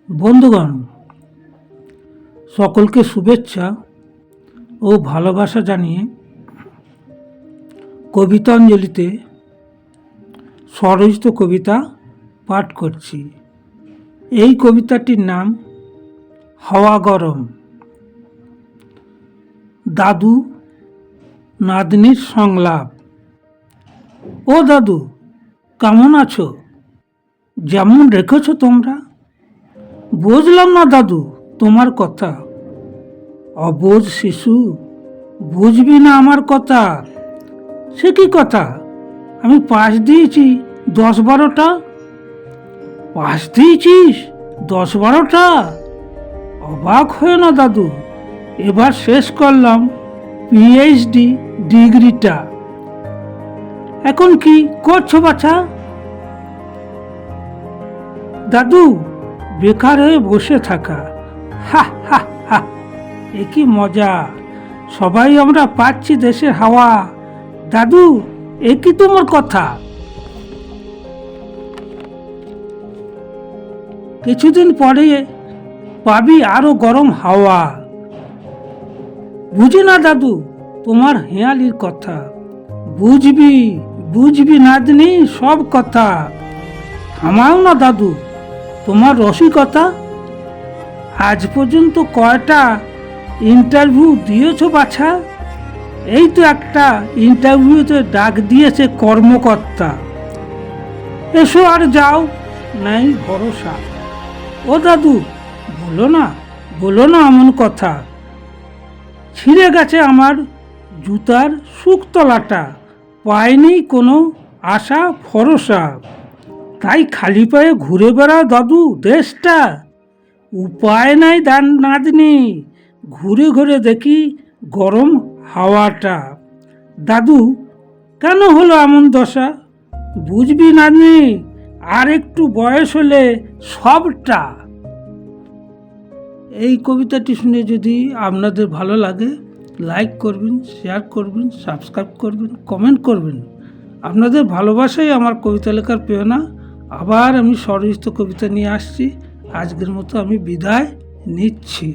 বন্ধুগণ, সকলকে শুভেচ্ছা ও ভালোবাসা জানিয়ে কবিতাঞ্জলিতে স্বরচিত কবিতা পাঠ করছি। এই কবিতাটির নাম হাওয়া গরম। দাদু নাতনির সংলাপ। ও দাদু, কেমন আছো? যেমন রেখেছো তোমরা। বুঝলাম না দাদু তোমার কথা। অবোধ শিশু, বুঝবি না আমার কথা। সে কি কথা? আমি পাশ দিয়েছি 10-12টা। পাশ দিয়েছিস 10-12টা? অবাক হয়ে না দাদু, এবার শেষ করলাম পিএইচডি ডিগ্রিটা। এখন কি করছো বাছা? দাদু, বেকার হয়ে বসে থাকা। হা হা হা, এ কি মজা! সবাই আমরা পাচ্ছি দেশের হাওয়া। দাদু, এ কি তোমার কথা? কিছুদিন পরে পাবি আরো গরম হাওয়া। বুঝি না দাদু তোমার হেয়ালির কথা। বুঝবি বুঝবি নাতনি সব কথা। থামাও না দাদু তোমার রসিকতা। আজ পর্যন্ত কয়টা ইন্টারভিউ দিয়েছো বাছা? এই তো একটা ইন্টারভিউতে ডাক দিয়েছে কর্মকর্তা। এসো আর যাও, নাই ভরসা। ও দাদু, বলো না এমন কথা। ছিঁড়ে গেছে আমার জুতার শুকতলাটা। পায়নি কোনো আশা ভরসা। তাই খালি পায়ে ঘুরে বেড়াও দাদু দেশটা। উপায় নাই নাতনি, ঘুরে ঘুরে দেখি গরম হাওয়াটা। দাদু, কেন হলো এমন দশা? বুঝবি নাতনি, আর একটু বয়স হলে সবটা। এই কবিতাটি শুনে যদি আপনাদের ভালো লাগে, লাইক করবেন, শেয়ার করবেন, সাবস্ক্রাইব করবেন, কমেন্ট করবেন। আপনাদের ভালোবাসাই আমার কবিতা লেখার প্রেরণা। আবার আমি স্বরচিত কবিতা নিয়ে আসছি। আজকের মতো আমি বিদায় নিচ্ছি।